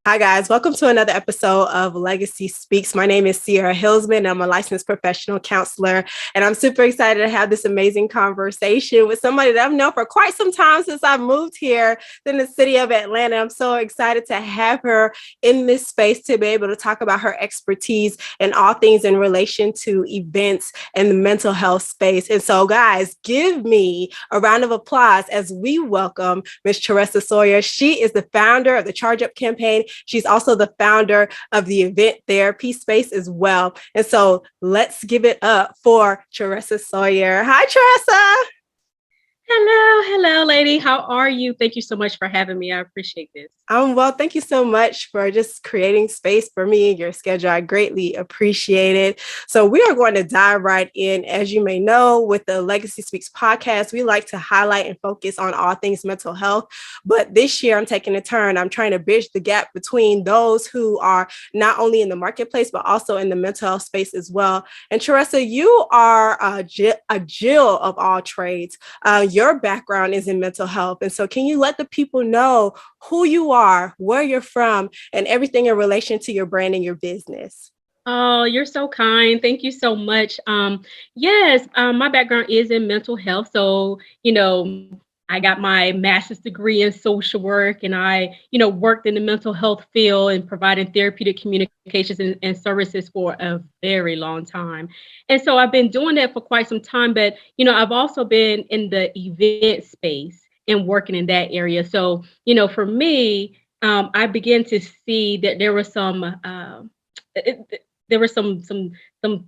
Hi, guys. Welcome to another episode of Legacy Speaks. My name is Sierra Hillsman. I'm a licensed professional counselor, and I'm super excited to have this amazing conversation with somebody that I've known for quite some time since I moved here in the city of Atlanta. I'm so excited to have her in this space to be able to talk about her expertise and all things in relation to events and the mental health space. And so, guys, give me a round of applause as we welcome Ms. Charessa Sawyer. She is the founder of the Charge Up campaign. She's also the founder of the event therapy space as well. And so let's give it up for Charessa Sawyer. Hi, Charessa. Hello, lady. How are you? Thank you so much for having me. I appreciate this. Well, thank you so much for just creating space for me and your schedule. I greatly appreciate it. So we are going to dive right in. As you may know, with the Legacy Speaks podcast, we like to highlight and focus on all things mental health. But this year, I'm taking a turn. I'm trying to bridge the gap between those who are not only in the marketplace, but also in the mental health space as well. And Charessa, you are a Jill of all trades. Your background is in mental health. And so can you let the people know who you are, where you're from, and everything in relation to your brand and your business? Oh, you're so kind. Thank you so much. Yes, my background is in mental health. So, I got my master's degree in social work and I worked in the mental health field and providing therapeutic communications and services for a very long time. And so I've been doing that for quite some time, but I've also been in the event space and working in that area. So for me, I began to see that there were there were some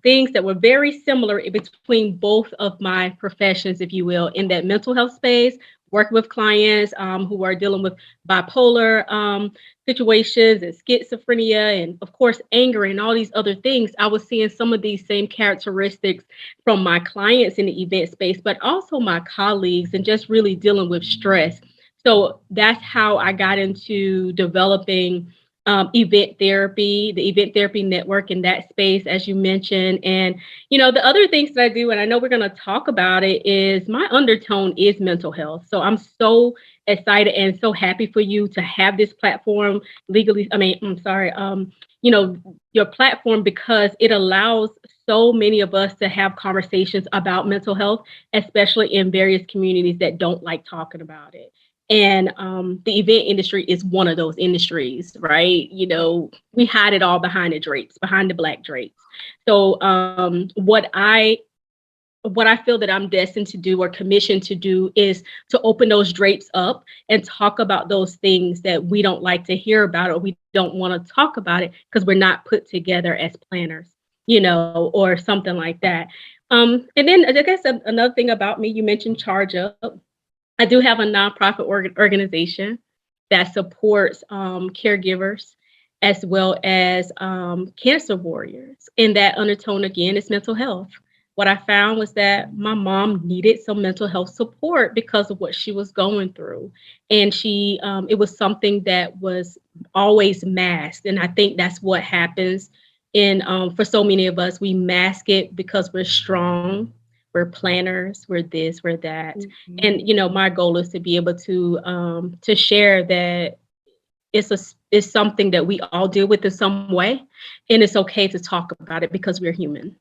things that were very similar between both of my professions, if you will, in that mental health space, working with clients who are dealing with bipolar situations and schizophrenia, and of course, anger and all these other things. I was seeing some of these same characteristics from my clients in the event space, but also my colleagues, and just really dealing with stress. So that's how I got into developing the event therapy network in that space, as you mentioned. And the other things that I do, and I know we're going to talk about it, is my undertone is mental health. So I'm so excited and so happy for you to have this platform I'm sorry, your platform, because it allows so many of us to have conversations about mental health, especially in various communities that don't like talking about it. And the event industry is one of those industries, right? We hide it all behind the drapes, behind the black drapes. So what I feel that I'm destined to do or commissioned to do is to open those drapes up and talk about those things that we don't like to hear about, or we don't want to talk about it because we're not put together as planners, or something like that. And then I guess another thing about me, you mentioned Charge Up. I do have a nonprofit organization that supports caregivers as well as cancer warriors. And that undertone, again, is mental health. What I found was that my mom needed some mental health support because of what she was going through. And it was something that was always masked. And I think that's what happens for so many of us. We mask it because we're strong, we're planners, we're this, we're that. Mhm. And my goal is to be able to share that it's something that we all deal with in some way, and it's okay to talk about it because we're human.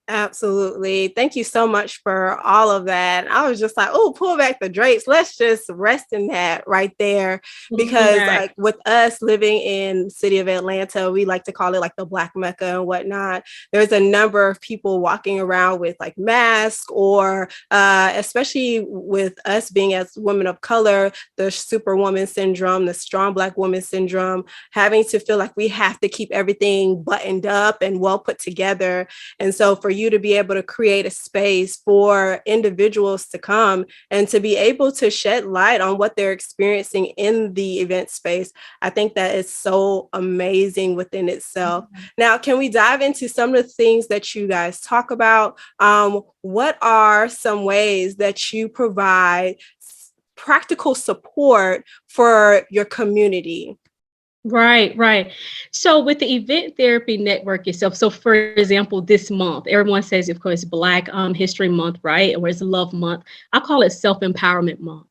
Absolutely. Thank you so much for all of that. I was just like, oh, pull back the drapes. Let's just rest in that right there. Lean Because back. like with us living in the city of Atlanta, we like to call it like the Black Mecca and whatnot. There's a number of people walking around with like masks, or especially with us being as women of color, the superwoman syndrome, the strong Black woman syndrome, having to feel like we have to keep everything buttoned up and well put together. And so for you to be able to create a space for individuals to come and to be able to shed light on what they're experiencing in the event space, I think that is so amazing within itself. Now, can we dive into some of the things that you guys talk about? What are some ways that you provide practical support for your community? Right, right. So with the event therapy network itself, so for example, this month, everyone says, of course, Black History Month, right? Or it's Love Month. I call it Self Empowerment Month.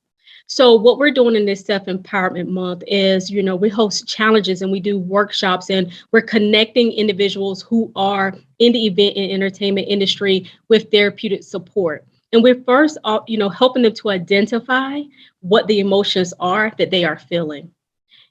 So what we're doing in this self-empowerment month is, we host challenges and we do workshops, and we're connecting individuals who are in the event and entertainment industry with therapeutic support. And we're first, helping them to identify what the emotions are that they are feeling,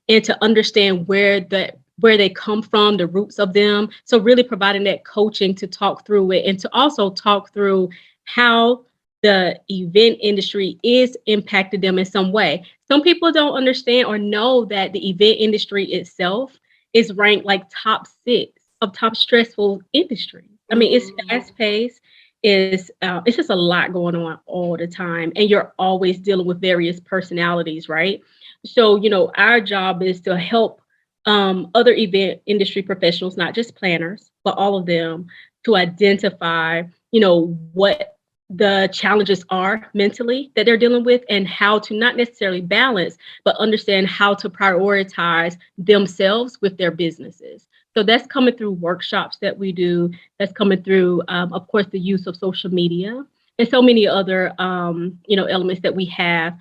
and to understand where they come from, the roots of them. So really providing that coaching to talk through it, and to also talk through how the event industry is impacted them in some way. Some people don't understand or know that the event industry itself is ranked like top 6 of top stressful industries. I mean, it's Mhm. fast paced. It's just a lot going on all the time, and you're always dealing with various personalities, right? So, our job is to help other event industry professionals, not just planners, but all of them, to identify, what the challenges are mentally that they're dealing with, and how to not necessarily balance, but understand how to prioritize themselves with their businesses. So that's coming through workshops that we do. That's coming through, of course, the use of social media and so many other, elements that we have,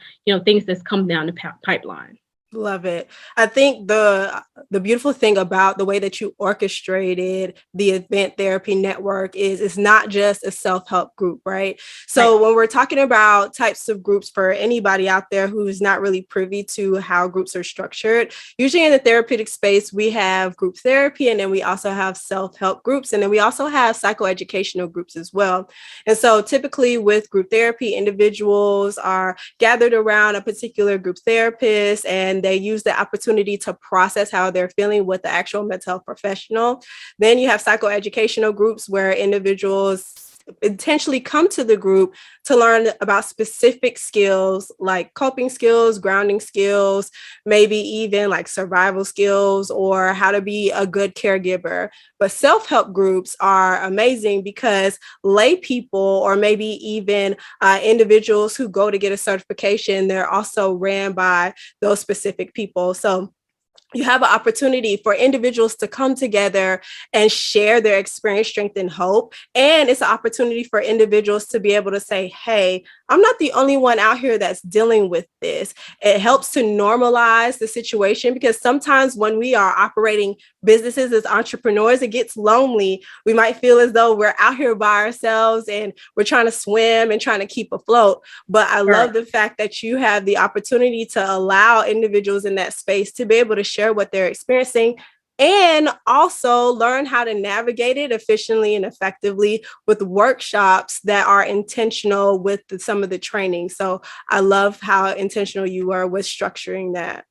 things that's come down the pipeline. Love it. I think the beautiful thing about the way that you orchestrated the event therapy network is it's not just a self-help group, right? Right. So when we're talking about types of groups, for anybody out there who's not really privy to how groups are structured, usually in the therapeutic space, we have group therapy, and then we also have self-help groups, and then we also have psychoeducational groups as well. And so typically with group therapy, individuals are gathered around a particular group therapist, and they use the opportunity to process how they're feeling with the actual mental health professional. Then you have psychoeducational groups where individuals intentionally come to the group to learn about specific skills like coping skills, grounding skills, maybe even like survival skills, or how to be a good caregiver. But self-help groups are amazing because lay people, or maybe even individuals who go to get a certification, they're also ran by those specific people. So you have an opportunity for individuals to come together and share their experience, strength, and hope. And it's an opportunity for individuals to be able to say, hey, I'm not the only one out here that's dealing with this. It helps to normalize the situation, because sometimes when we are operating businesses as entrepreneurs, it gets lonely. We might feel as though we're out here by ourselves and we're trying to swim and trying to keep afloat. But I love Sure. the fact that you have the opportunity to allow individuals in that space to be able to share what they're experiencing, and also learn how to navigate it efficiently and effectively with workshops that are intentional with some of the training. So I love how intentional you were with structuring that.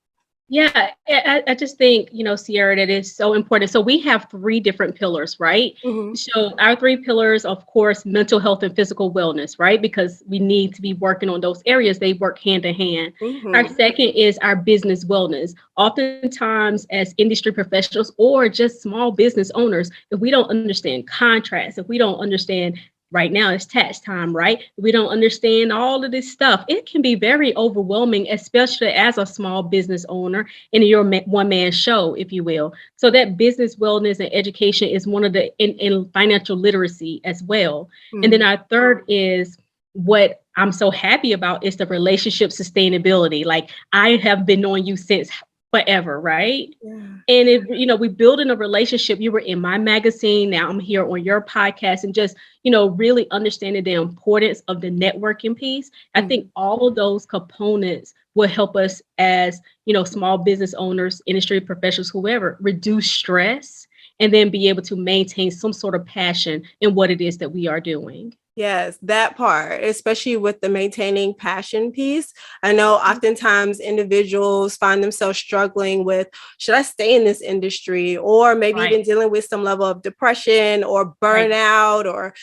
Yeah, I just think, Sierra, that is so important. So we have three different pillars, right? Mhm. So our three pillars, of course, mental health and physical wellness, right? Because we need to be working on those areas. They work hand in hand. Our Mhm. second is our business wellness. Oftentimes, as industry professionals or just small business owners, if we don't understand contracts, if we don't understand, right now it's tax time, right? We don't understand all of this stuff. It can be very overwhelming, especially as a small business owner in your one man show, if you will. So that business wellness and education is one of the in financial literacy as well. And then Mhm. our third is what I'm so happy about is the relationship sustainability. Like, I have been knowing you since forever, right? Yeah. And if we build in a relationship, you were in my magazine, now I'm here on your podcast, and just really understanding the importance of the networking piece. I think Mhm. all of those components will help us as small business owners, industry professionals, whoever, reduce stress, and then be able to maintain some sort of passion in what it is that we are doing. Yes, that part, especially with the maintaining passion piece. I know oftentimes individuals find themselves struggling with, should I stay in this industry? Or maybe Right, even dealing with some level of depression or right. burnout or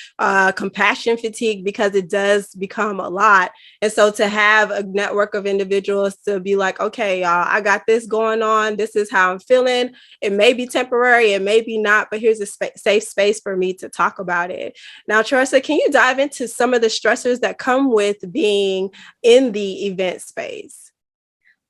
compassion fatigue, because it does become a lot. And so to have a network of individuals to be like, okay, y'all, I got this going on. This is how I'm feeling. It may be temporary, it may be not, but here's a safe space for me to talk about it. Now, Charessa, can you dive into some of the stressors that come with being in the event space?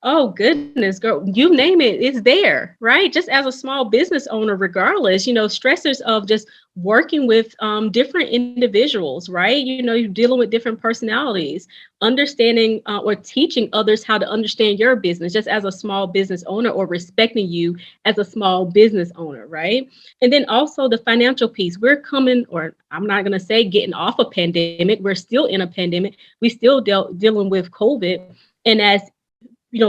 Oh goodness, girl, you name it, it's there, right? Just as a small business owner, regardless, stressors of just working with different individuals, right? You're dealing with different personalities, understanding or teaching others how to understand your business, just as a small business owner, or respecting you as a small business owner, right? And then also the financial piece. We're coming, or I'm not going to say getting off a pandemic. We're still in a pandemic. We still dealing with COVID. And as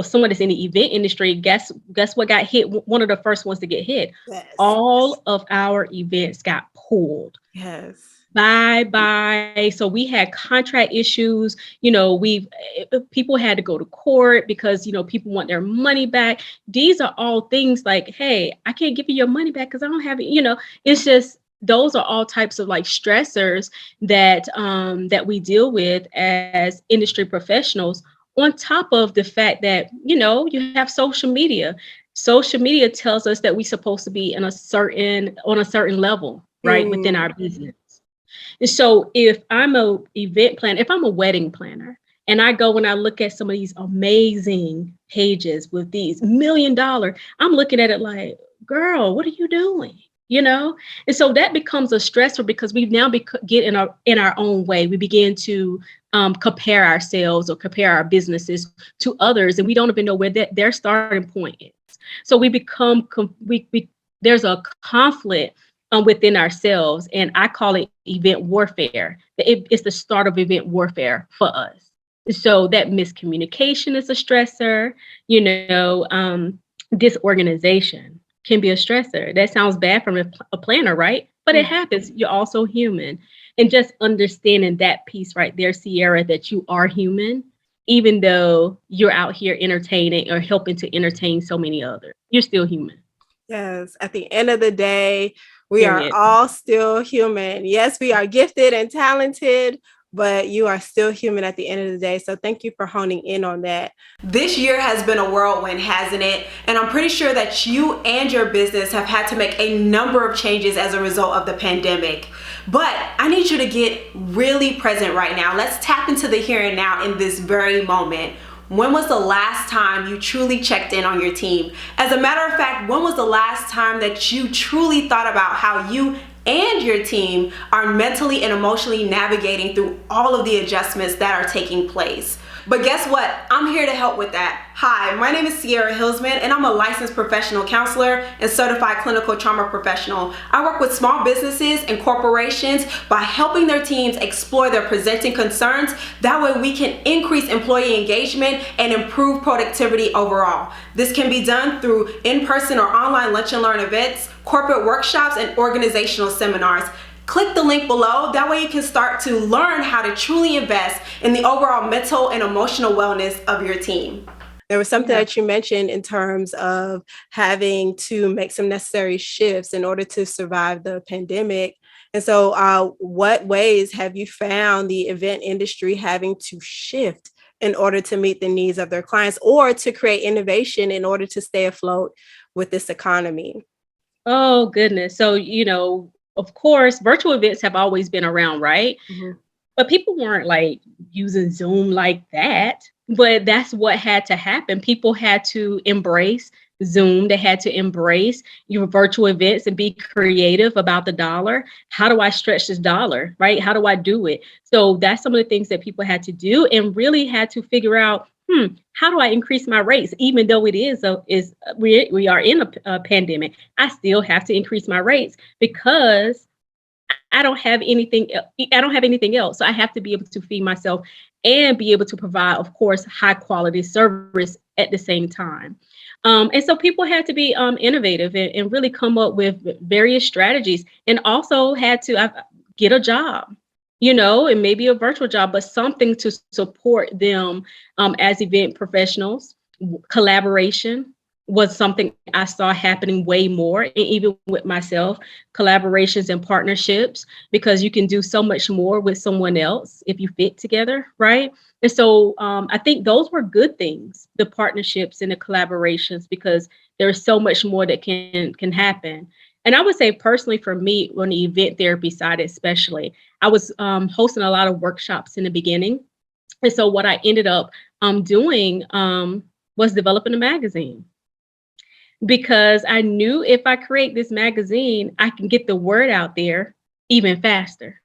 someone that's in the event industry, guess what got hit? One of the first ones to get hit. Yes. All of our events got pulled. Yes. Bye bye. So we had contract issues. People had to go to court because people want their money back. These are all things like, hey, I can't give you your money back because I don't have it. It's just those are all types of like stressors that we deal with as industry professionals. On top of the fact that you have social media. Social media tells us that we're supposed to be on a certain level, right, within Mm, our business. And so if I'm a event planner, if I'm a wedding planner, and I go and I look at some of these amazing pages with these $1 million, I'm looking at it like, girl, what are you doing? And so that becomes a stressor because we now get in our own way. We begin to compare ourselves or compare our businesses to others, and we don't even know where their starting point is. So we become there's a conflict within ourselves, and I call it event warfare. It's the start of event warfare for us. So that miscommunication is a stressor. Disorganization can be a stressor. That sounds bad from a planner, right? But it mm. happens. You're also human. And just understanding that piece right there, Sierra, that you are human, even though you're out here entertaining or helping to entertain so many others, you're still human. Yes. At the end of the day, we are Period. all still human. Yes, we are gifted and talented, but you are still human at the end of the day. So thank you for honing in on that. This year has been a whirlwind, hasn't it? And I'm pretty sure that you and your business have had to make a number of changes as a result of the pandemic. But I need you to get really present right now. Let's tap into the here and now in this very moment. When was the last time you truly checked in on your team? As a matter of fact, when was the last time that you truly thought about how you and your team are mentally and emotionally navigating through all of the adjustments that are taking place? But guess what? I'm here to help with that. Hi, my name is Sierra Hillsman, and I'm a licensed professional counselor and certified clinical trauma professional. I work with small businesses and corporations by helping their teams explore their presenting concerns. That way we can increase employee engagement and improve productivity overall. This can be done through in-person or online lunch and learn events, corporate workshops, and organizational seminars. Click the link below. That way you can start to learn how to truly invest in the overall mental and emotional wellness of your team. There was something that you mentioned in terms of having to make some necessary shifts in order to survive the pandemic. And so what ways have you found the event industry having to shift in order to meet the needs of their clients or to create innovation in order to stay afloat with this economy? Oh, goodness. So, of course, virtual events have always been around, right? Mhm. But people weren't like using Zoom like that. But that's what had to happen. People had to embrace Zoom. They had to embrace your virtual events and be creative about the dollar. How do I stretch this dollar, right? How do I do it? So that's some of the things that people had to do and really had to figure out, how do I increase my rates? Even though we are in a pandemic, I still have to increase my rates because I don't have anything. I don't have anything else. So I have to be able to feed myself and be able to provide, of course, high quality service at the same time. And so people had to be innovative and really come up with various strategies, and also had to get a job, and maybe a virtual job, but something to support them as event professionals. Collaboration was something I saw happening way more, and even with myself, collaborations and partnerships, because you can do so much more with someone else if you fit together, right? And so I think those were good things, the partnerships and the collaborations, because there's so much more that can happen. And I would say personally for me, on the event therapy side especially, I was hosting a lot of workshops in the beginning. And so what I ended up doing was developing a magazine, because I knew if I create this magazine, I can get the word out there even faster.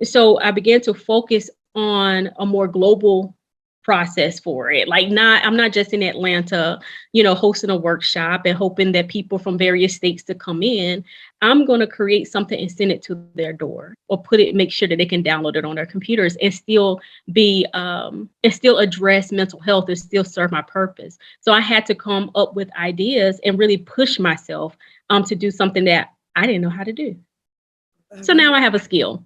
And so I began to focus on a more global process for it. Like, I'm not just in Atlanta, hosting a workshop and hoping that people from various states to come in. I'm going to create something and send it to their door, or make sure that they can download it on their computers and still and still address mental health and still serve my purpose. So I had to come up with ideas and really push myself to do something that I didn't know how to do. So now I have a skill.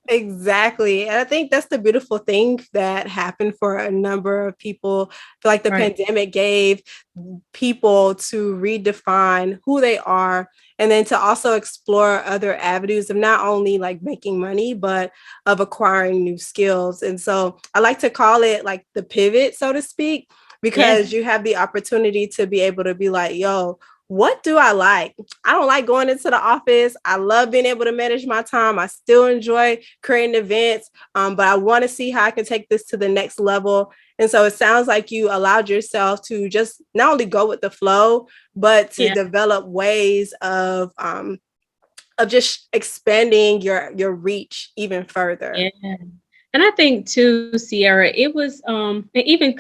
Exactly. And I think that's the beautiful thing that happened for a number of people. I feel like the Right. pandemic gave people to redefine who they are, and then to also explore other avenues of not only like making money, but of acquiring new skills. And so I like to call it like the pivot, so to speak, Yes. because you have the opportunity to be able to be like, yo, what do I like? I don't like going into the office. I love being able to manage my time. I still enjoy creating events, but I want to see how I can take this to the next level. And so it sounds like you allowed yourself to just not only go with the flow, but to Yeah. develop ways of just expanding your reach even further. Yeah. And I think too, Sierra, it was and even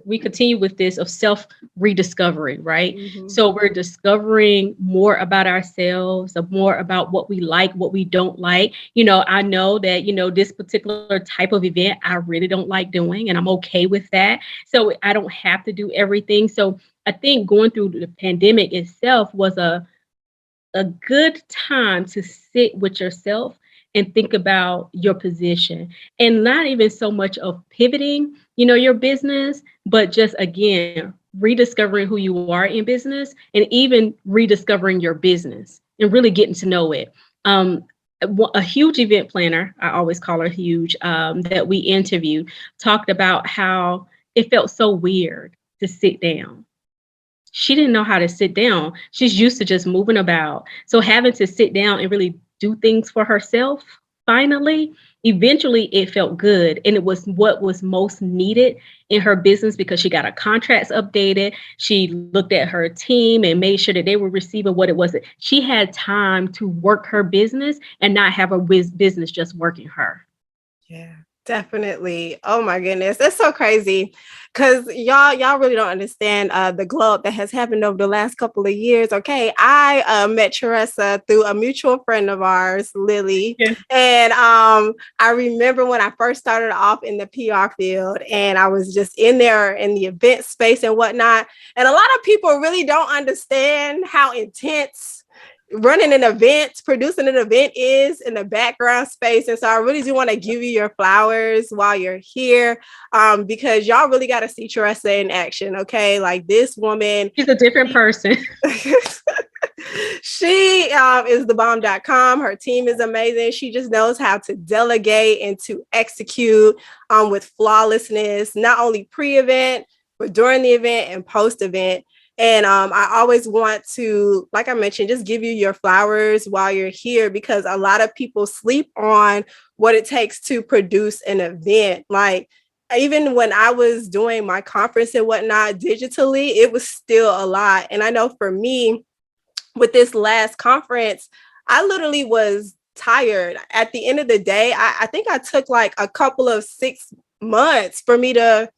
we continue with this of self rediscovery, right? Mhm. So we're discovering more about ourselves, more about what we like, what we don't like. I know that, this particular type of event I really don't like doing, and I'm okay with that. So I don't have to do everything. So I think going through the pandemic itself was a good time to sit with yourself and think about your position, and not even so much of pivoting, your business, but just again, rediscovering who you are in business, and even rediscovering your business and really getting to know it. A huge event planner, I always call her huge, that we interviewed, talked about how it felt so weird to sit down. She didn't know how to sit down. She's used to just moving about. So having to sit down and really do things for herself, finally, eventually it felt good. And it was what was most needed in her business, because she got her contracts updated. She looked at her team and made sure that they were receiving what it was. She had time to work her business and not have her business just working her. Yeah, definitely. Oh my goodness. That's so crazy. Cause y'all really don't understand the glow up that has happened over the last couple of years. Okay. I met Charessa through a mutual friend of ours, Lily. Yeah. And I remember when I first started off in the PR field, and I was just in there in the event space and whatnot. And a lot of people really don't understand how intense running an event, producing an event is in the background space. And so I really do want to give you your flowers while you're here, because y'all really got to see Charessa in action. Okay. Like this woman, She's a different person. she is thebomb.com. Her team is amazing. She just knows how to delegate and to execute with flawlessness, not only pre-event, but during the event and post-event. And I always want to, like I mentioned, just give you your flowers while you're here, because a lot of people sleep on what it takes to produce an event. Like, even when I was doing my conference and whatnot digitally, it was still a lot. And I know for me, with this last conference, I literally was tired. At the end of the day, I think I took like a couple of 6 months for me to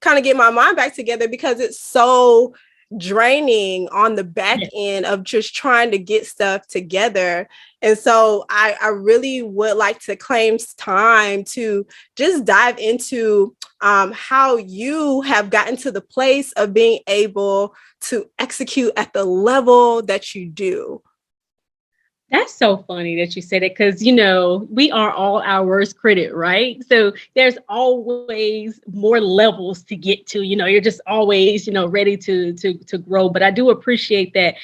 kind of get my mind back together, because it's so draining on the back Yeah. end of just trying to get stuff together. And so I really would like to claim time to just dive into how you have gotten to the place of being able to execute at the level that you do. That's so funny that you said it, because we are all our worst critic, right? So there's always more levels to get to. You're just always ready to grow. But I do appreciate that.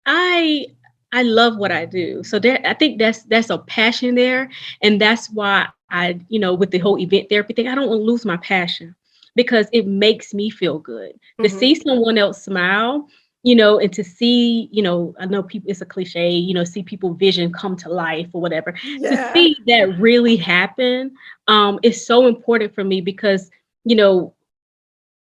I I love what I do. So I think that's a passion there, and that's why with the whole event therapy thing, I don't want to lose my passion, because it makes me feel good to Mhm. see someone else smile. And to see, I know people, it's a cliche, see people vision come to life or whatever. To Yeah. see that really happen is so important for me, because, you know,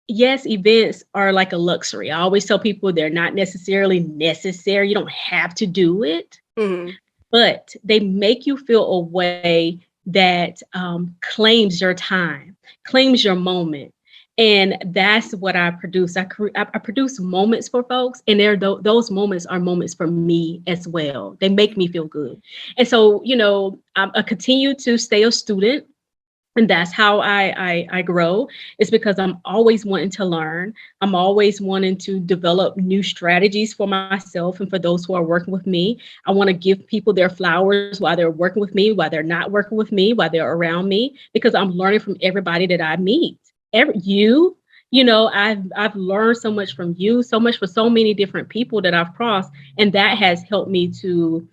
yes, events are like a luxury. I always tell people they're not necessarily necessary. You don't have to do it, Mhm. but they make you feel a way that claims your time, claims your moment. And that's what I produce. I produce moments for folks, and those moments are moments for me as well. They make me feel good. And so, I continue to stay a student, and that's how I grow. It's because I'm always wanting to learn. I'm always wanting to develop new strategies for myself and for those who are working with me. I want to give people their flowers while they're working with me, while they're not working with me, while they're around me, because I'm learning from everybody that I meet. I've learned so much from you, so much for so many different people that I've crossed, and that has helped me to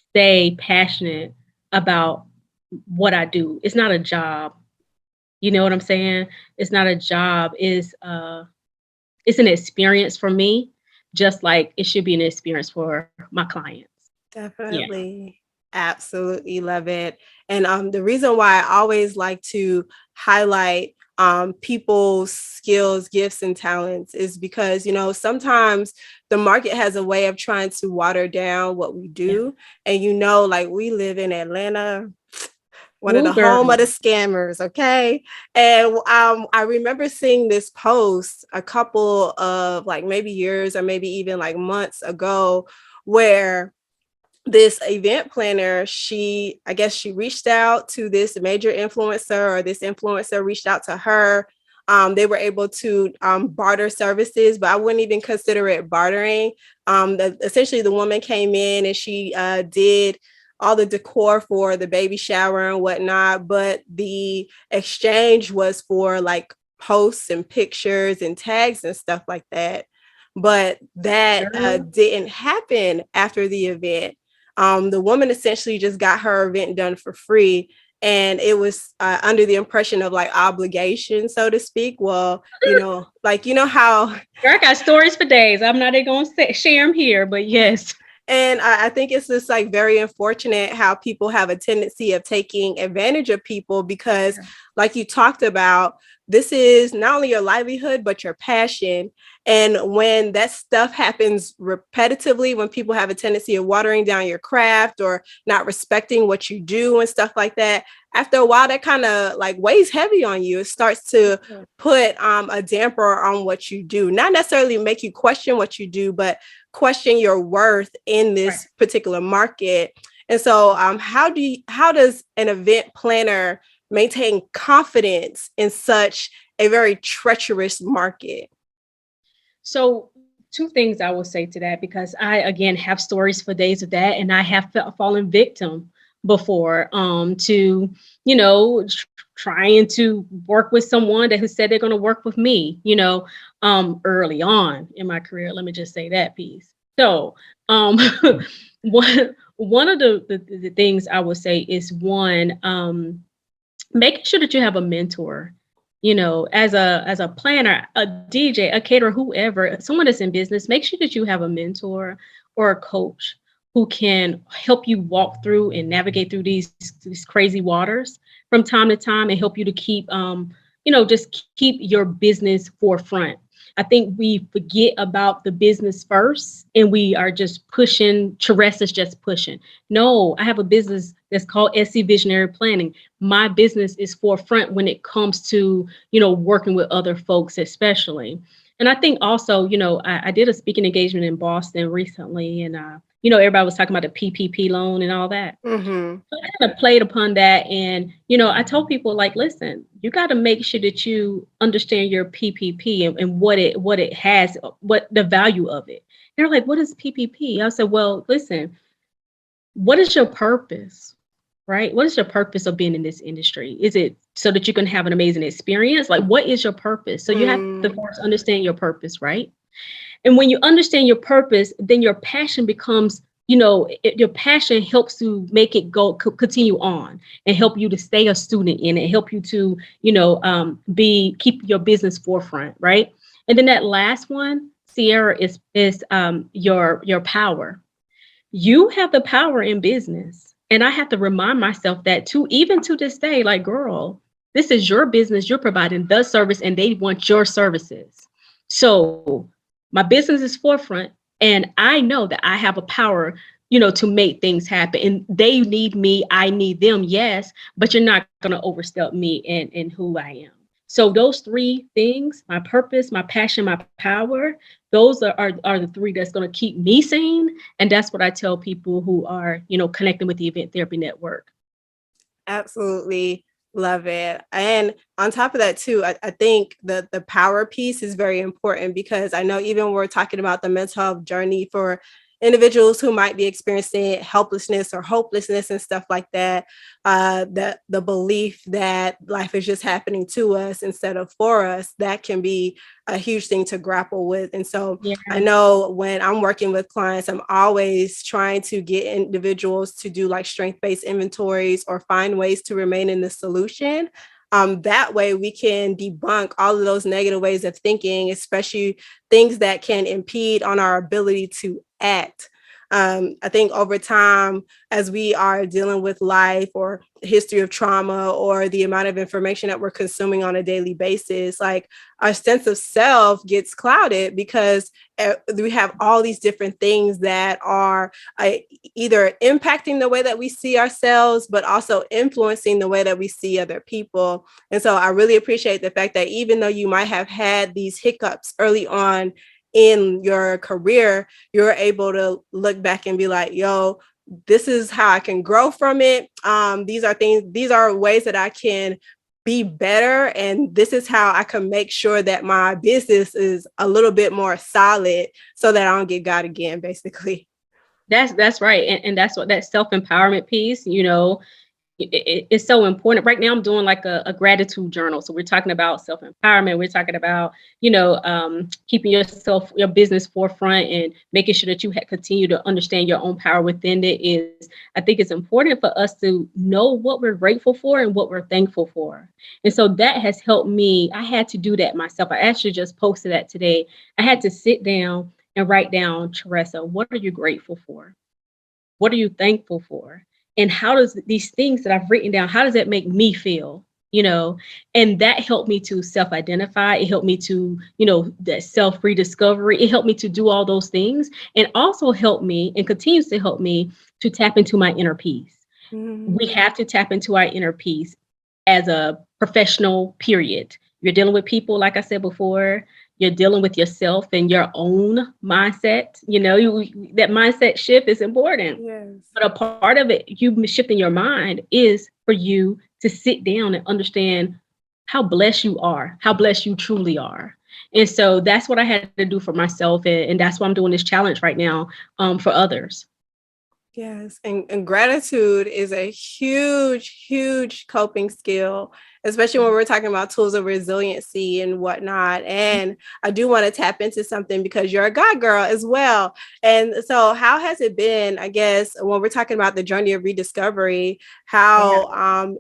stay passionate about what I do. It's not a job. You know what I'm saying? It's not a job. It's an experience for me, just like it should be an experience for my clients. Yeah. Definitely. Absolutely love it. And the reason why I always like to highlight people's skills, gifts, and talents is because, sometimes the market has a way of trying to water down what we Yeah. do. And, like we live in Atlanta, one of Ooh, the home of girl. the scammers, okay? And I remember seeing this post a couple of like maybe years or maybe even like months ago where this event planner, I guess she reached out to this major influencer, or this influencer reached out to her. They were able to barter services, but I wouldn't even consider it bartering. Essentially, the woman came in and she did all the decor for the baby shower and whatnot, but the exchange was for like posts and pictures and tags and stuff like that. But that Girl. didn't happen after the event. The woman essentially just got her event done for free. And it was under the impression of like obligation, so to speak. Well, like, how, Girl, I got stories for days. I'm not even going to share them here, but yes. and I think it's just like very unfortunate how people have a tendency of taking advantage of people because, like you talked about, this is not only your livelihood, but your passion. And when that stuff happens repetitively, when people have a tendency of watering down your craft or not respecting what you do and stuff like that, after a while, that kind of like weighs heavy on you. It starts to put a damper on what you do, not necessarily make you question what you do, but question your worth in Right. this particular market. And so how does an event planner maintain confidence in such a very treacherous market? So, two things I will say to that, because I again have stories for days of that, and I have fallen victim before to trying to work with someone that who said they're going to work with me, early on in my career. Let me just say that piece. So, one of the things I would say is one, making sure that you have a mentor, as a planner, a DJ, a caterer, whoever, someone that's in business. Make sure that you have a mentor or a coach who can help you walk through and navigate through these crazy waters from time to time, and help you to keep just keep your business forefront. I think we forget about the business first, and we are just pushing. Charessa's just pushing. No, I have a business that's called SC Visionary Planning. My business is forefront when it comes to working with other folks, especially. And I think also, I did a speaking engagement in Boston recently, and everybody was talking about the PPP loan and all that. Mm-hmm. So I kind of played upon that, and I told people, like, listen, you got to make sure that you understand your PPP, and what it has, what the value of it. They're like, what is PPP? I said, well, listen, what is your purpose? Right? What is your purpose of being in this industry? Is it so that you can have an amazing experience? Like, what is your purpose? So you have to Mm. first understand your purpose, right? And when you understand your purpose, then your passion becomes, your passion helps to make it continue on, and help you to stay a student in it, help you to, keep your business forefront, right? And then that last one, Sierra, is your power. You have the power in business. And I have to remind myself that too, even to this day, like, girl, This is your business. You're providing the service and they want your services. So my business is forefront and I know that I have a power, to make things happen. And they need me, I need them, yes, but you're not going to overstep me in who I am. So those three things, my purpose, my passion, my power, those are the three that's going to keep me sane. And that's what I tell people who are, connecting with the Event Therapy Network. Absolutely love it. And on top of that too, I think the power piece is very important, because I know even when we're talking about the mental health journey for individuals who might be experiencing helplessness or hopelessness and stuff like that, that the belief that life is just happening to us instead of for us, that can be a huge thing to grapple with. And so Yeah. I know when I'm working with clients, I'm always trying to get individuals to do like strength-based inventories or find ways to remain in the solution. That way we can debunk all of those negative ways of thinking, especially things that can impede on our ability to act. I think over time, as we are dealing with life or history of trauma or the amount of information that we're consuming on a daily basis, like our sense of self gets clouded, because we have all these different things that are either impacting the way that we see ourselves, but also influencing the way that we see other people. And so I really appreciate the fact that even though you might have had these hiccups early on in your career, you're able to look back and be like, yo, this is how I can grow from it. These are ways that I can be better. And this is how I can make sure that my business is a little bit more solid so that I don't get got again, basically. That's right. And that's what that self-empowerment piece, it's so important. Right now, I'm doing like a gratitude journal. So we're talking about self-empowerment. We're talking about, keeping your business forefront and making sure that you continue to understand your own power within it. I think it's important for us to know what we're grateful for and what we're thankful for. And so that has helped me. I had to do that myself. I actually just posted that today. I had to sit down and write down, Charessa, what are you grateful for? What are you thankful for? And how does these things that I've written down, how does that make me feel? And that helped me to self-identify. It helped me to, that self-rediscovery. It helped me to do all those things, and also helped me and continues to help me to tap into my inner peace. Mm-hmm. We have to tap into our inner peace as a professional, period. You're dealing with people, like I said before, you're dealing with yourself and your own mindset. That mindset shift is important. Yes. But a part of it, you shifting your mind, is for you to sit down and understand how blessed you are, how blessed you truly are. And so that's what I had to do for myself. And that's why I'm doing this challenge right now, for others. Yes. And gratitude is a huge, huge coping skill, especially when we're talking about tools of resiliency and whatnot. And I do want to tap into something, because you're a God girl as well. And so how has it been, I guess, when we're talking about the journey of rediscovery, how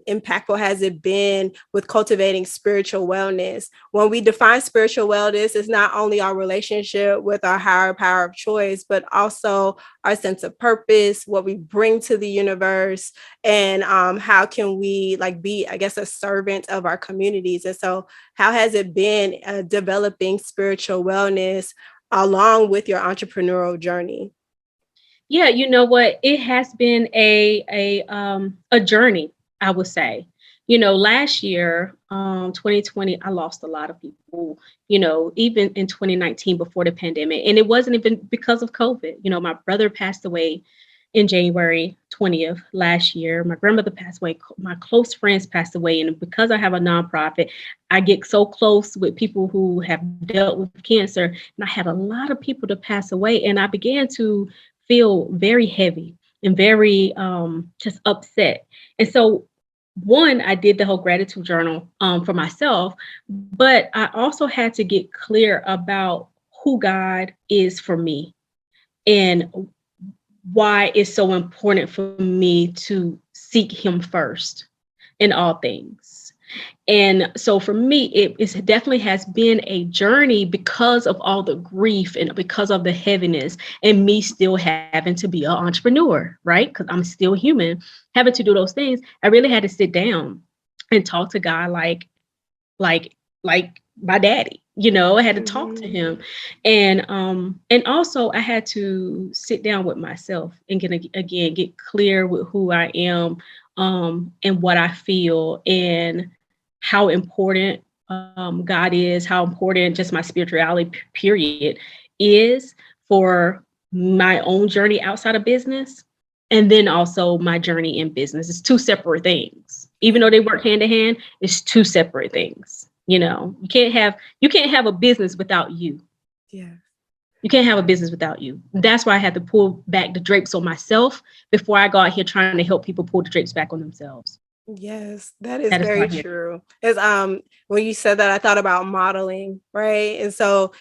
impactful has it been with cultivating spiritual wellness? When we define spiritual wellness, it's not only our relationship with our higher power of choice, but also our sense of purpose, what we bring to the universe, and how can we be, I guess, a servant of our communities. And so how has it been developing spiritual wellness along with your entrepreneurial journey? Yeah, you know what? It has been a journey, I would say. Last year, 2020, I lost a lot of people, even in 2019 before the pandemic. And it wasn't even because of COVID. My brother passed away in January 20th last year. My grandmother passed away. My close friends passed away. And because I have a nonprofit, I get so close with people who have dealt with cancer. And I had a lot of people to pass away. And I began to feel very heavy and very just upset. And so one, I did the whole gratitude journal for myself, but I also had to get clear about who God is for me and why it's so important for me to seek him first in all things. And so for me, it definitely has been a journey because of all the grief and because of the heaviness and me still having to be an entrepreneur, right? Because I'm still human, having to do those things. I really had to sit down and talk to God like like my daddy. I had to talk to Mhm. him. And also I had to sit down with myself and get clear with who I am, and what I feel, and how important God is, how important just my spirituality period is for my own journey outside of business, and then also my journey in business. It's two separate things. Even Yeah. though they work hand in hand, it's two separate things. You can't have a business without you. Yeah. You can't have a business without you. That's why I had to pull back the drapes on myself before I go out here trying to help people pull the drapes back on themselves. Yes, that is That is why very I had. true. As when you said that, I thought about modeling, right? And so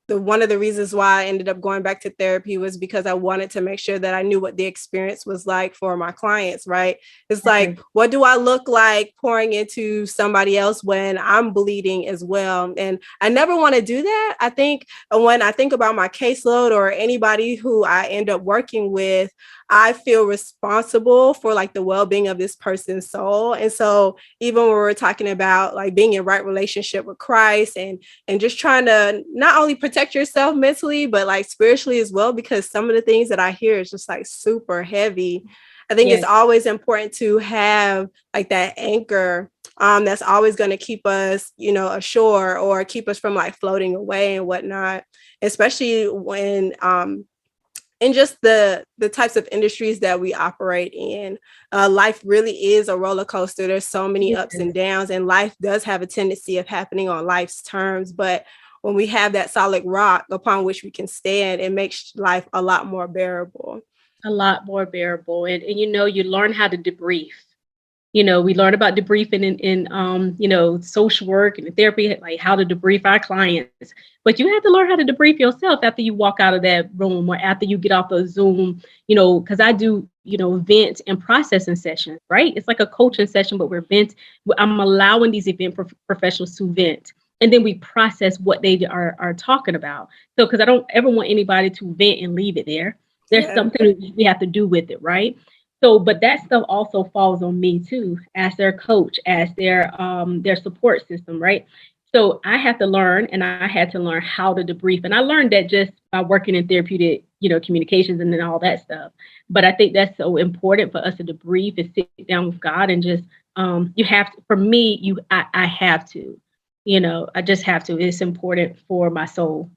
the one of the reasons why I ended up going back to therapy was because I wanted to make sure that I knew what the experience was like for my clients, right? It's like, Exactly. what do I look like pouring into somebody else when I'm bleeding as well? And I never want to do that. I think when I think about my caseload or anybody who I end up working with, I feel responsible for like the well-being of this person's soul. And so even when we're talking about like being in right relationship with Christ and just trying to not only protect yourself mentally, but like spiritually as well, because some of the things that I hear is just like super heavy. I think it's Yes. always important to have like that anchor that's always going to keep us, ashore or keep us from like floating away and whatnot, especially when and just the types of industries that we operate in. Life really is a roller coaster. There's so many ups and Yes. downs, and life does have a tendency of happening on life's terms. But when we have that solid rock upon which we can stand, it makes life a lot more bearable. A lot more bearable. And you learn how to debrief. We learn about debriefing in social work and therapy, like how to debrief our clients. But you have to learn how to debrief yourself after you walk out of that room or after you get off the Zoom, because I do, vent and processing sessions, right? It's like a coaching session, but I'm allowing these event professionals to vent. And then we process what they are talking about. So, because I don't ever want anybody to vent and leave it there. There's Yeah. something we have to do with it, right? So, but that stuff also falls on me too, as their coach, as their support system, right? So I have to learn, and I had to learn how to debrief, and I learned that just by working in therapeutic, communications and then all that stuff. But I think that's so important for us to debrief and sit down with God and just you have to. For me, I have to, I just have to. It's important for my soul,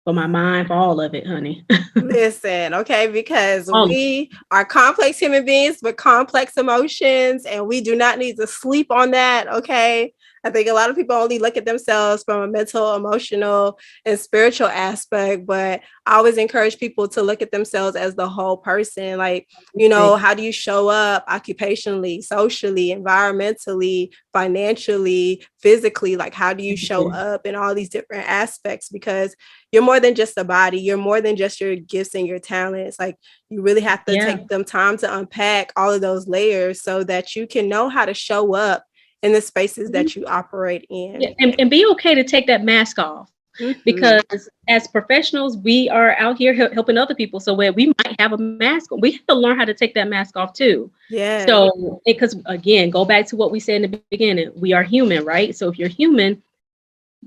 for my mind, for all of it, honey. Listen, okay, because All. we are complex human beings with complex emotions, and we do not need to sleep on that. Okay. I think a lot of people only look at themselves from a mental, emotional, and spiritual aspect, but I always encourage people to look at themselves as the whole person. Like, how do you show up occupationally, socially, environmentally, financially, physically? Like, how do you show up in all these different aspects? Because you're more than just a body. You're more than just your gifts and your talents. Like you really have to Yeah. take them time to unpack all of those layers so that you can know how to show up in the spaces that you operate Yeah, in. and be okay to take that mask off, Mhm. because as professionals, we are out here helping other people. So where we might have a mask on, we have to learn how to take that mask off too. Yeah. So, because again, go back to what we said in the beginning, we are human, right? So if you're human,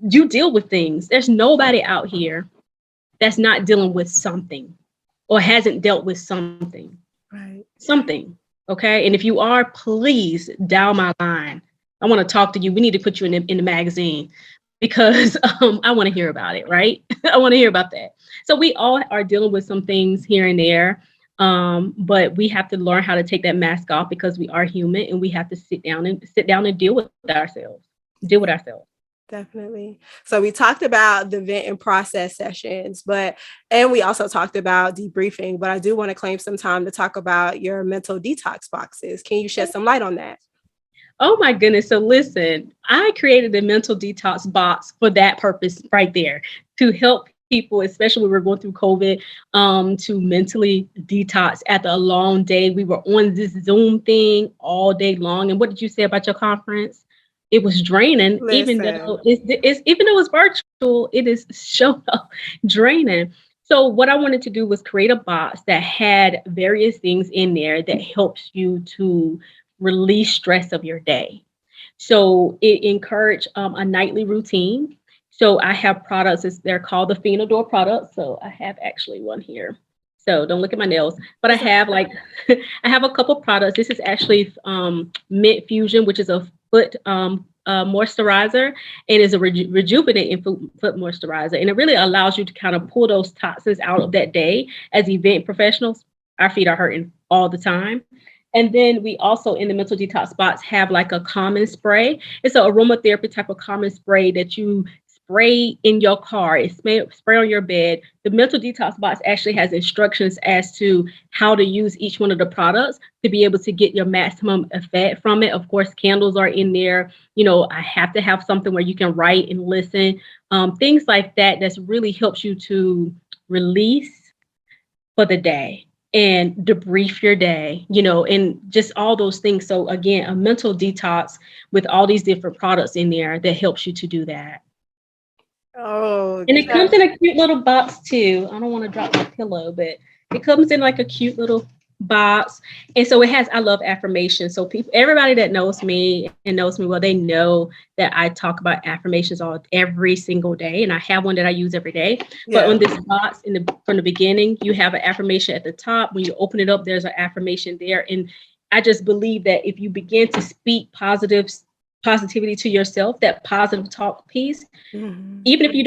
you deal with things. There's nobody out here that's not dealing with something or hasn't dealt with something. Right. Something. Okay. And if you are, please dial my line. I want to talk to you. We need to put you in the magazine because I want to hear about it, right? I want to hear about that. So we all are dealing with some things here and there. But we have to learn how to take that mask off because we are human, and we have to sit down and deal with ourselves. Deal with Yeah. ourselves. Definitely. So we talked about the vent and process sessions, and we also talked about debriefing, but I do want to claim some time to talk about your mental detox boxes. Can you shed some light on that? Oh my goodness. So listen, I created a mental detox box for that purpose right there, to help people, especially when we're going through COVID, to mentally detox after a long day. We were on this Zoom thing all day long. And what did you say about your conference? It was draining, even though Listen. it's virtual, it is show up draining. So what I wanted to do was create a box that had various things in there that helps you to release stress of your day. So it encouraged a nightly routine. So I have products, they're called the Phenador products. So I have actually one here. So don't look at my nails, but I It's have like I have a couple products. This is actually Mint Fusion, which is a foot moisturizer, and is a rejuvenating foot moisturizer, and it really allows you to kind of pull those toxins out of that day. As event professionals, our feet are hurting all the time. And then we also in the mental detox box have like a common spray. It's an aromatherapy type of common spray that you spray in your car. It's spray on your bed. The mental detox box actually has instructions as to how to use each one of the products to be able to get your maximum effect from it. Of course, candles are in there. I have to have something where you can write and listen. Things like that that's really helps you to release for the day and debrief your day, and just all those things. So again, a mental detox with all these different products in there that helps you to do that. oh, And it comes in a cute little box too. I don't want to drop my pillow, but it comes in like a cute little box. And so it has, I love affirmations. So everybody that knows me and knows me well, they know that I talk about affirmations every single day. And I have one that I use every day. But yeah. on this box from the beginning, you have an affirmation at the top. When you open it up, there's an affirmation there. And I just believe that if you begin to speak positivity to yourself, that positive talk piece, Mhm. even if you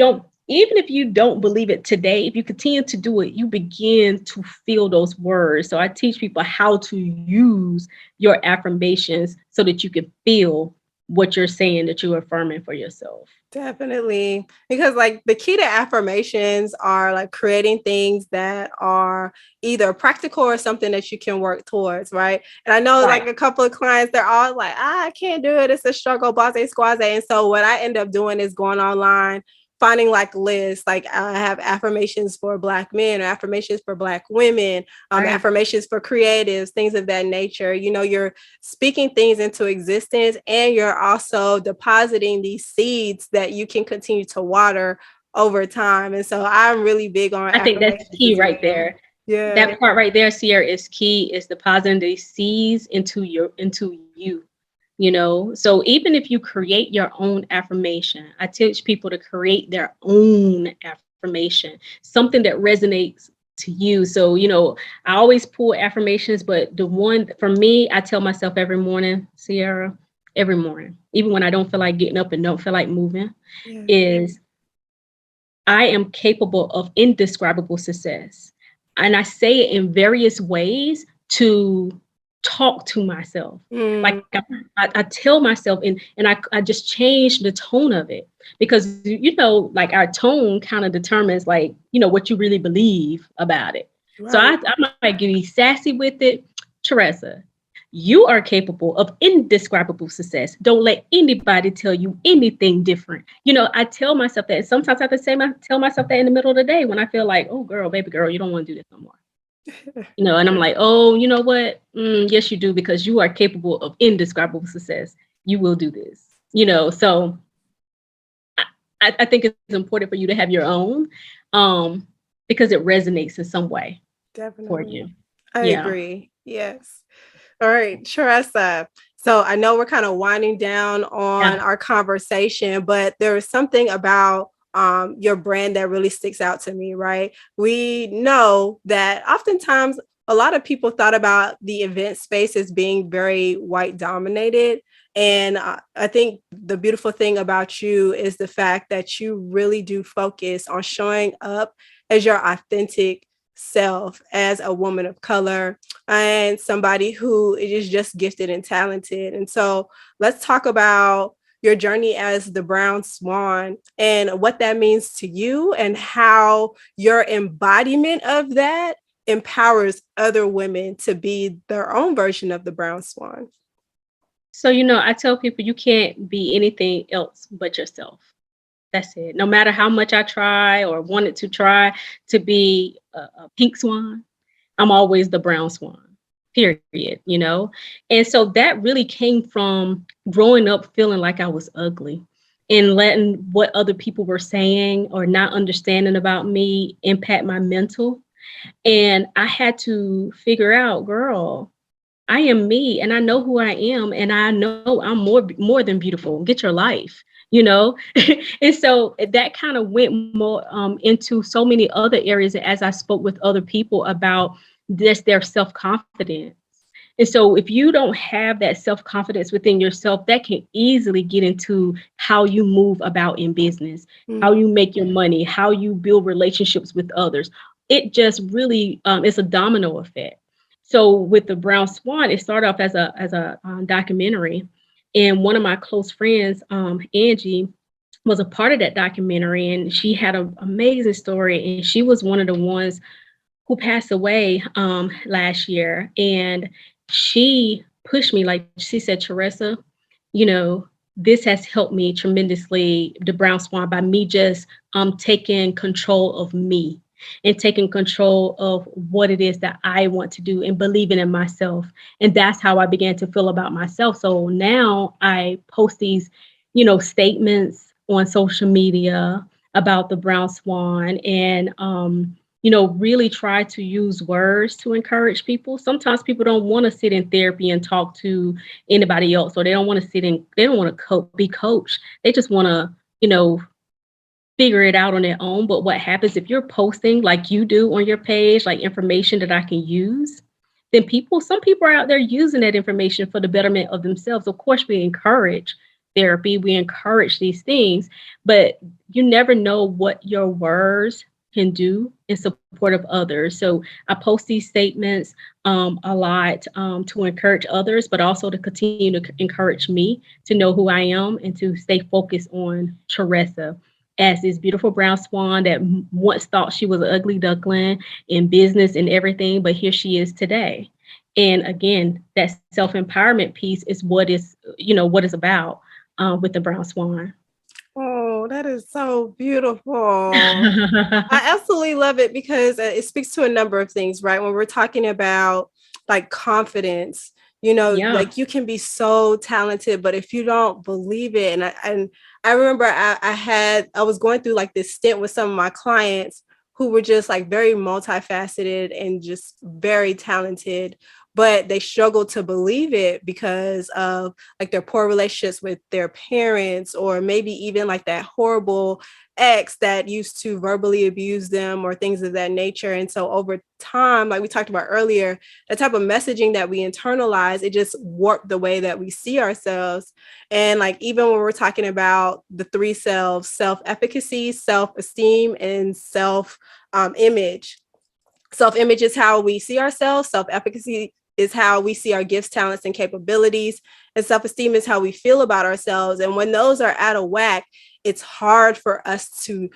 don't believe it today, if you continue to do it, you begin to feel those words. So I teach people how to use your affirmations so that you can feel what you're saying that you're affirming for yourself. Definitely. Because like the key to affirmations are like creating things that are either practical or something that you can work towards, right? And I know like Right. a couple of clients, they're all like, I can't do it. It's a struggle, blase squaze. And so what I end up doing is going online, finding like lists, like I have affirmations for Black men or affirmations for Black women, Right. affirmations for creatives, things of that nature. You're speaking things into existence, and you're also depositing these seeds that you can continue to water over time. And so I'm really big on I think that's affirmations key as right well. there. Yeah. That part right there, Sierra, is key, is depositing these seeds into you. So even if you create your own affirmation, I teach people to create their own affirmation, something that resonates to you. So I always pull affirmations, but the one for me, I tell myself every morning, Sierra, every morning, even when I don't feel like getting up and don't feel like moving, Yeah. is I am capable of indescribable success. And I say it in various ways to talk to myself. Mm, Like I tell myself, and I just change the tone of it, because like our tone kind of determines like what you really believe about it. So right. I might be sassy with it. Charessa, you are capable of indescribable success. Don't let anybody tell you anything different. I tell myself that. Sometimes I have to tell myself that in the middle of the day when I feel like, oh, girl, baby girl, you don't want to do this no more. And I'm like, oh, you know what? Yes, you do, because you are capable of indescribable success. You will do this. So I think it's important for you to have your own, um, because it resonates in some way for Definitely. you. I Yeah. agree. Yes. All right, Charessa. So I know we're kind of winding down on Yeah. our conversation, but there is something about your brand that really sticks out to me, right? We know that oftentimes a lot of people thought about the event space as being very white dominated. And I think the beautiful thing about you is the fact that you really do focus on showing up as your authentic self, as a woman of color and somebody who is just gifted and talented. And so let's talk about your journey as the brown swan and what that means to you, and how your embodiment of that empowers other women to be their own version of the brown swan. So, I tell people you can't be anything else but yourself. That's it. No matter how much I try or wanted to try to be a pink swan, I'm always the brown swan, period. And so that really came from growing up feeling like I was ugly and letting what other people were saying or not understanding about me impact my mental. And I had to figure out, girl, I am me and I know who I am and I know I'm more than beautiful. Get your life, you know? And so that kind of went more into so many other areas as I spoke with other people about this, their self-confidence. And so if you don't have that self-confidence within yourself, that can easily get into how you move about in business, how you make your money, how you build relationships with others. It just really is a domino effect. So with the Brown Swan, it started off as a documentary, and one of my close friends, Angie, was a part of that documentary, and she had an amazing story, and she was one of the ones who passed away last year. And she pushed me, like she said, Charessa, you know, this has helped me tremendously, the Brown Swan, by me just taking control of me and taking control of what it is that I want to do and believing in myself. And that's how I began to feel about myself. So now I post these, statements on social media about the Brown Swan, and really try to use words to encourage people. Sometimes people don't want to sit in therapy and talk to anybody else, or they don't want to they don't want to be coached. They just want to, figure it out on their own. But what happens if you're posting like you do on your page, like information that I can use, then some people are out there using that information for the betterment of themselves. Of course, we encourage therapy, we encourage these things, but you never know what your words can do in support of others. So I post these statements a lot to encourage others, but also to continue to encourage me to know who I am and to stay focused on Charessa as this beautiful brown swan that once thought she was an ugly duckling in business and everything, but here she is today. And again, that self-empowerment piece is what is about with the brown swan. Oh, that is so beautiful. I absolutely love it because it speaks to a number of things, right? When we're talking about like confidence, Yeah. like you can be so talented, but if you don't believe it, and I remember I was going through like this stint with some of my clients who were just like very multifaceted and just very talented, but they struggled to believe it because of like their poor relationships with their parents, or maybe even like that horrible ex that used to verbally abuse them or things of that nature. And so over time, like we talked about earlier, the type of messaging that we internalize, it just warped the way that we see ourselves. And like even when we're talking about the three selves, self-efficacy, self-esteem, and self-image. Self-image is how we see ourselves. Self-efficacy is how we see our gifts, talents, and capabilities. And self-esteem is how we feel about ourselves. And when those are out of whack, it's hard for us to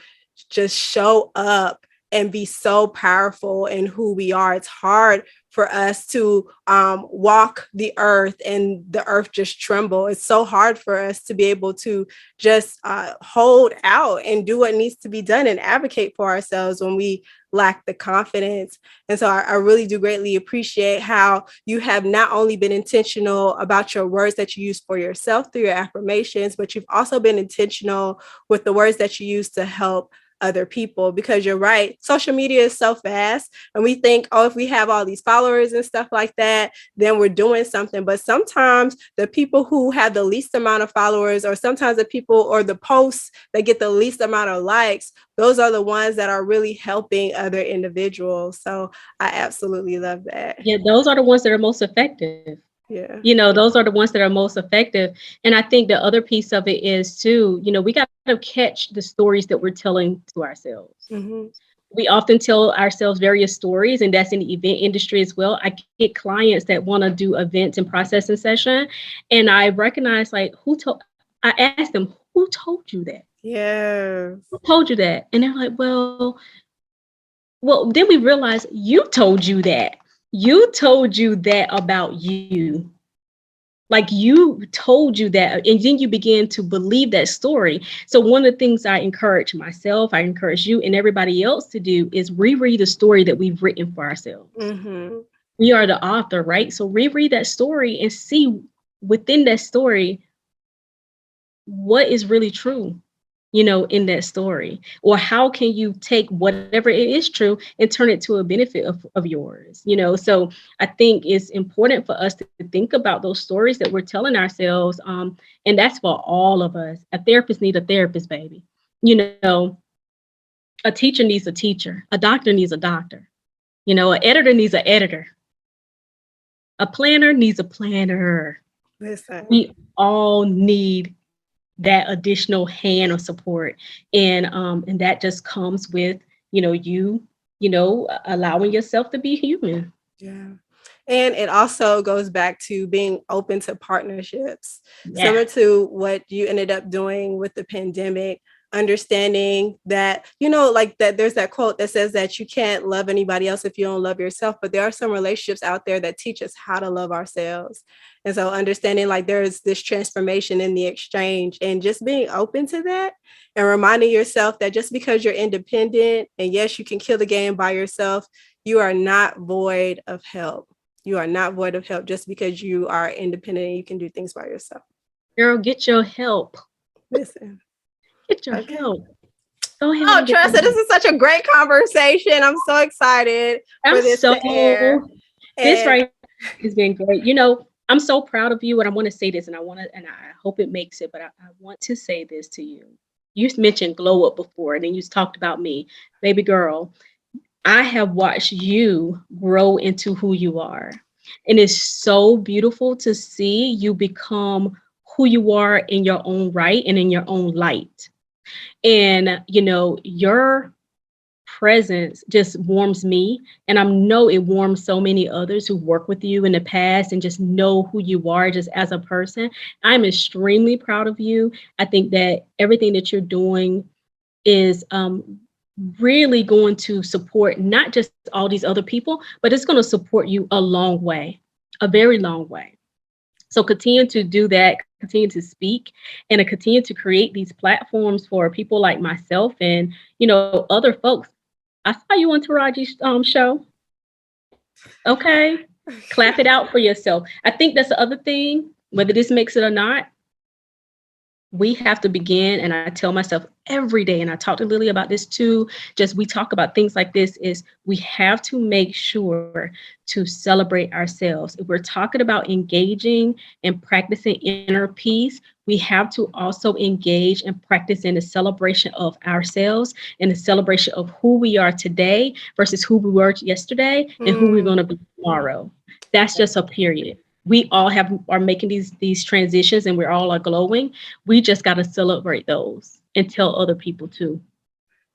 just show up and be so powerful in who we are. It's hard for us to walk the earth and the earth just tremble. It's so hard for us to be able to just hold out and do what needs to be done and advocate for ourselves when we lack the confidence. And so I really do greatly appreciate how you have not only been intentional about your words that you use for yourself through your affirmations, but you've also been intentional with the words that you use to help other people. Because you're right, social media is so fast and we think, oh, if we have all these followers and stuff like that, then we're doing something. But sometimes the people who have the least amount of followers, or sometimes the people or the posts that get the least amount of likes, those are the ones that are really helping other individuals. So I absolutely love that. Yeah, those are the ones that are most effective. Yeah. Those are the ones that are most effective. And I think the other piece of it is too, we got to catch the stories that we're telling to ourselves. Mm-hmm. We often tell ourselves various stories, and that's in the event industry as well. I get clients that want to do events and processing session, and I recognize I ask them, who told you that? Yes. Who told you that? And they're like, well, then we realize you told you that. You told you that about you. Like you told you that, and then you begin to believe that story. So one of the things I encourage myself, I encourage you and everybody else to do is reread the story that we've written for ourselves. Mm-hmm. We are the author, right? So reread that story and see within that story what is really true. in that story? Or how can you take whatever it is true and turn it to a benefit of yours? So I think it's important for us to think about those stories that we're telling ourselves. And that's for all of us. A therapist needs a therapist, baby. A teacher needs a teacher. A doctor needs a doctor. An editor needs an editor. A planner needs a planner. Listen. We all need that additional hand of support, and that just comes with allowing yourself to be human. Yeah. And it also goes back to being open to partnerships, Yeah. similar to what you ended up doing with the pandemic, understanding that, like that there's that quote that says that you can't love anybody else if you don't love yourself. But there are some relationships out there that teach us how to love ourselves. And so understanding like there's this transformation in the exchange and just being open to that and reminding yourself that just because you're independent and yes, you can kill the game by yourself, you are not void of help. You are not void of help just because you are independent and you can do things by yourself. Girl, get your help. Listen. Get your Okay. help. Go ahead Oh, and get Charessa, your this help. is such a great conversation. I'm so excited for this to air. This And right has been great. I'm so proud of you, and I want to say this, and I hope it makes it, but I want to say this to you. You mentioned glow up before, and then you talked about me, baby girl. I have watched you grow into who you are. And it's so beautiful to see you become who you are in your own right and in your own light. And, your presence just warms me. And I know it warms so many others who work with you in the past and just know who you are just as a person. I'm extremely proud of you. I think that everything that you're doing is really going to support not just all these other people, but it's going to support you a long way, a very long way. So continue to do that, continue to speak, and to continue to create these platforms for people like myself and other folks. I saw you on Taraji's show. Okay, clap it out for yourself. I think that's the other thing. Whether this makes it or not, we have to begin, and I tell myself every day, and I talk to Lily about this too, just we talk about things like this, is we have to make sure to celebrate ourselves. If we're talking about engaging and practicing inner peace, we have to also engage and practice in the celebration of ourselves and the celebration of who we are today versus who we were yesterday and who we're going to be tomorrow. That's just a period. We all are making these transitions, and we're all are glowing. We just got to celebrate those and tell other people too.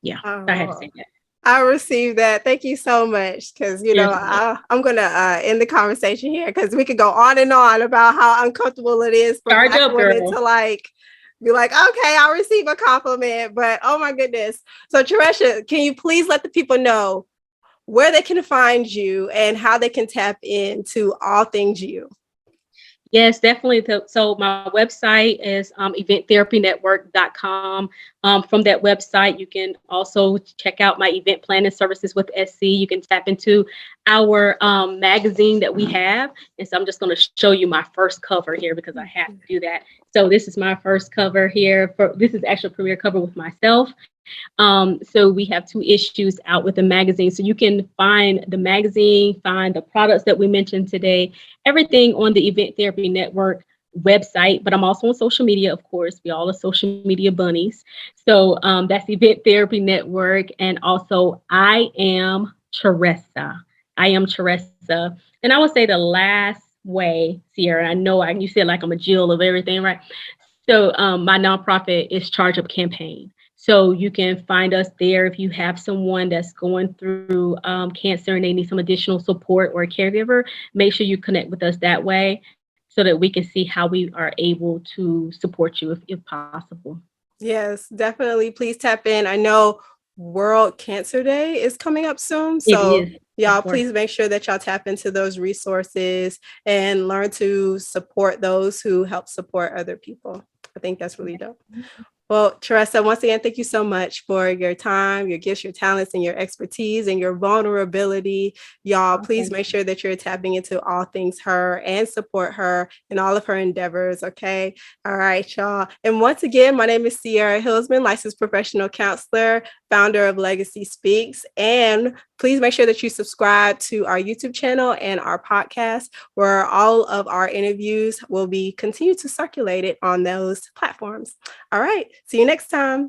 Yeah, I had to say that. I received that. Thank you so much. Because, Yes. I'm going to end the conversation here because we could go on and on about how uncomfortable it is for Charge Black up, women girl. to be like, okay, I'll receive a compliment. But oh my goodness. So, Charessa, can you please let the people know where they can find you and how they can tap into all things you? Yes, definitely. So my website is eventtherapynetwork.com. From that website, you can also check out my event planning services with SC. You can tap into our magazine that we have. And so I'm just going to show you my first cover here because I have to do that. So this is my first cover here. This is actually a premiere cover with myself. So we have 2 issues out with the magazine. So you can find the magazine, find the products that we mentioned today, everything on the Event Therapy Network website. But I'm also on social media, of course. We all are social media bunnies. So that's Event Therapy Network. And also, I am Charessa. I am Charessa. And I would say the last way, Sierra, I know you said like I'm a Jill of everything, right? So my nonprofit is Charge Up Campaign. So you can find us there if you have someone that's going through cancer and they need some additional support or a caregiver. Make sure you connect with us that way so that we can see how we are able to support you if possible. Yes, definitely. Please tap in. I know World Cancer Day is coming up soon. It So is, y'all, of course. please make sure that y'all tap into those resources and learn to support those who help support other people. I think that's really dope. Well, Charessa, once again, thank you so much for your time, your gifts, your talents, and your expertise and your vulnerability. Y'all, Oh, please thank make you. sure that you're tapping into all things her and support her in all of her endeavors. Okay. All right, y'all. And once again, my name is Sierra Hillsman, licensed professional counselor, founder of Legacy Speaks. And please make sure that you subscribe to our YouTube channel and our podcast, where all of our interviews will be continued to circulate it on those platforms. All right. See you next time.